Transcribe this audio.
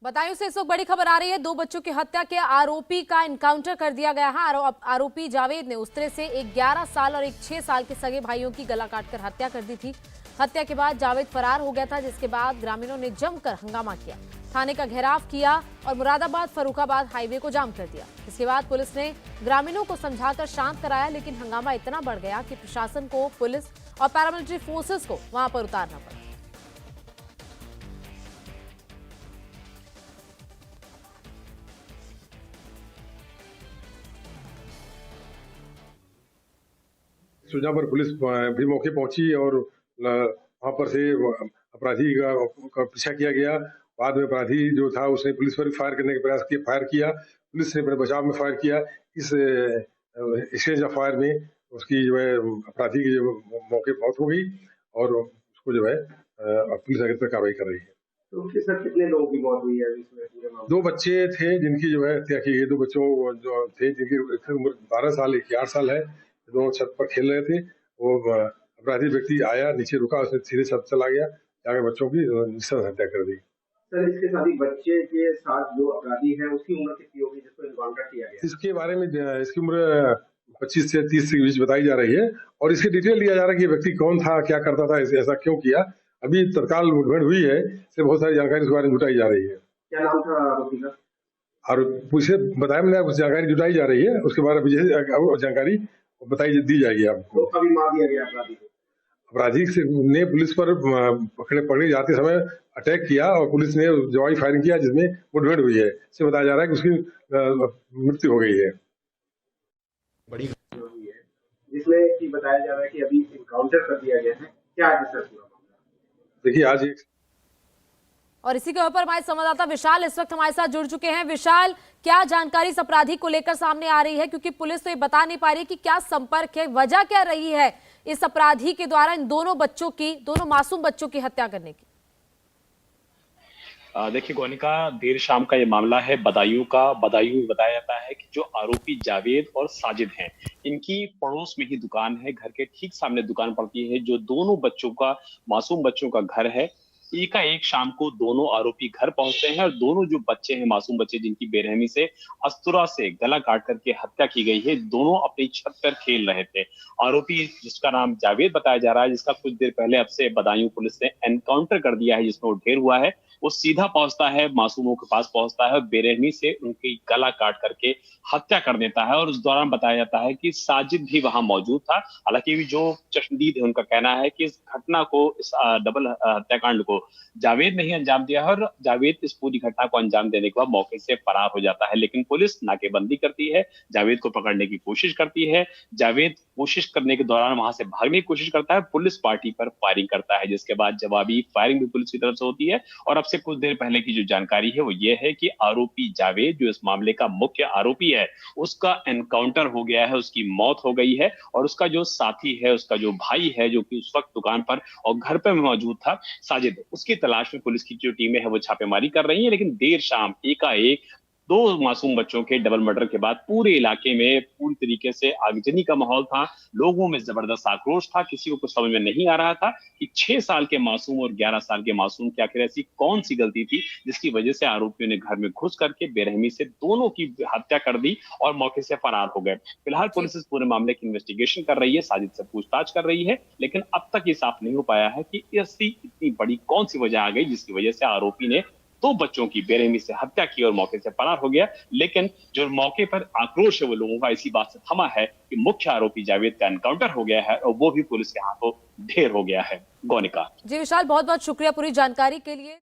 बदायूं से इस वक्त बड़ी खबर आ रही है। 2 बच्चों की हत्या के आरोपी का एनकाउंटर कर दिया गया है। आरोपी जावेद ने उस तरह से एक 11 साल और एक 6 साल के सगे भाइयों की गला काटकर हत्या कर दी थी। हत्या के बाद जावेद फरार हो गया था, जिसके बाद ग्रामीणों ने जमकर हंगामा किया, थाने का घेराव किया और मुरादाबाद फर्रुखाबाद हाईवे को जाम कर दिया। इसके बाद पुलिस ने ग्रामीणों को समझाकर शांत कराया, लेकिन हंगामा इतना बढ़ गया कि प्रशासन को पुलिस और पैरामिलिट्री फोर्सेस को वहां पर उतारना पड़ा। सूचना पर पुलिस भी मौके पहुंची और वहां पर से अपराधी का पीछा किया गया। बाद में अपराधी जो था उसने पुलिस पर फायर करने का प्रयास किया, फायर किया। पुलिस ने अपने बचाव में फायर किया। इस एक्सचेंज ऑफ फायर में उसकी जो है अपराधी की जो मौके मौत हो गई और उसको जो है पुलिस आगे तक कार्रवाई कर रही है। तो उसके साथ कितने लोगों की मौत हुई है इसमें? 2 बच्चे थे जिनकी जो है हत्या की गई। 2 बच्चों जो थे जिनकी उम्र 12 साल, एक 8 साल है। दोनों छत पर खेल रहे थे। वो अपराधी व्यक्ति आया, नीचे रुका, उसने सीधे छत चला गया, जाकर बच्चों की निस्संदेह हत्या कर दी। सर, इसके साथ ही बच्चे के साथ जो अपराधी है उसकी उम्र कितनी होगी जिसको एनकाउंटर किया गया? इसके बारे में इसकी उम्र 25 से 30 के बीच बताई जा रही है और इसकी डिटेल लिया जा रहा है कि व्यक्ति कौन था, क्या करता था, ऐसा क्यों किया। अभी तत्काल मुठभेड़ हुई है, इससे बहुत सारी जानकारी इसके बारे में जुटाई जा रही है। क्या नाम था आरोपी का? और पूछे बताया मैंने, कुछ जानकारी जुटाई जा रही है, उसके बारे में जानकारी दी जाएगी आपको। तो कभी मार दिया गया अपराधी को? अपराधी ने पुलिस पर पकड़े जाते समय अटैक किया और पुलिस ने जवाबी फायरिंग किया, जिसमें मुठभेड़ हुई है। इससे बताया जा रहा है कि उसकी मृत्यु हो गई है। बड़ी हुई है जिसमें कि बताया जा रहा है कि अभी एनकाउंटर कर दिया गया है। क्या है सर पूरा मामला? देखिए, आज एक और इसी के ऊपर हमारे संवाददाता विशाल इस वक्त हमारे साथ जुड़ चुके हैं। विशाल, क्या जानकारी इस अपराधी को लेकर सामने आ रही है, क्योंकि पुलिस तो ये बता नहीं पा रही कि क्या संपर्क है, वजह क्या रही है इस अपराधी के द्वारा इन दोनों मासूम बच्चों की हत्या करने की? देखिए गोनिका, देर शाम का ये मामला है बदायूं का। बदायूं में बताया जाता है कि जो आरोपी जावेद और साजिद हैं, इनकी पड़ोस में ही दुकान है, घर के ठीक सामने दुकान पड़ती है। जो दोनों बच्चों का, मासूम बच्चों का घर है, एकाएक शाम को दोनों आरोपी घर पहुंचते हैं और दोनों जो बच्चे हैं, मासूम बच्चे जिनकी बेरहमी से अस्तुरा से गला काट करके हत्या की गई है, दोनों अपनी छत पर खेल रहे थे। आरोपी जिसका नाम जावेद बताया जा रहा है, जिसका कुछ देर पहले अब से बदायूं पुलिस ने एनकाउंटर कर दिया है, जिसमें वो ढेर हुआ है, वो सीधा पहुंचता है, मासूमों के पास पहुंचता है और बेरहमी से उनकी गला काट करके हत्या कर देता है। और उस दौरान बताया जाता है कि साजिद भी वहां मौजूद था। हालांकि जो चश्मदीद है उनका कहना है कि इस घटना को, इस डबल हत्याकांड को जावेद ने ही अंजाम दिया है और जावेद इस पूरी घटना को अंजाम देने के बाद मौके से फरार हो जाता है। लेकिन पुलिस नाकेबंदी करती है, जावेद को पकड़ने की कोशिश करती है। जावेद कोशिश करने के दौरान वहां से भागने की कोशिश करता है, पुलिस पार्टी पर फायरिंग करता है, जिसके बाद जवाबी फायरिंग भी पुलिस की तरफ से होती है। और अब से कुछ देर पहले की जो जानकारी है वो ये है कि आरोपी जावेद, जो इस मामले का मुख्य आरोपी है, उसका एनकाउंटर हो गया है, उसकी मौत हो गई है। और उसका जो साथी है, उसका जो भाई है, जो कि उस वक्त दुकान पर और घर पर मौजूद था, साजिद, उसकी तलाश में पुलिस की जो टीमें हैं वो छापेमारी कर रही है। लेकिन देर शाम एकाएक 2 मासूम बच्चों के डबल मर्डर के बाद पूरे इलाके में पूरी तरीके से आगजनी का माहौल था। लोगों में जबरदस्त आक्रोश था। किसी को कुछ समझ में नहीं आ रहा था कि 6 साल के मासूम और 11 साल के मासूम की आखिर ऐसी कौन सी गलती थी जिसकी वजह से आरोपियों ने घर में घुस करके बेरहमी से दोनों की हत्या कर दी और मौके से फरार हो गए। फिलहाल पुलिस इस पूरे मामले की इन्वेस्टिगेशन कर रही है, साजिद से पूछताछ कर रही है, लेकिन अब तक ये साफ नहीं हो पाया है कि ऐसी इतनी बड़ी कौन सी वजह आ गई जिसकी वजह से आरोपी ने 2 बच्चों की बेरहमी से हत्या की और मौके से फरार हो गया। लेकिन जो मौके पर आक्रोश है वो लोगों का इसी बात से थमा है कि मुख्य आरोपी जावेद का एनकाउंटर हो गया है और वो भी पुलिस के हाथों ढेर हो गया है। गोनिका जी विशाल, बहुत बहुत शुक्रिया पूरी जानकारी के लिए।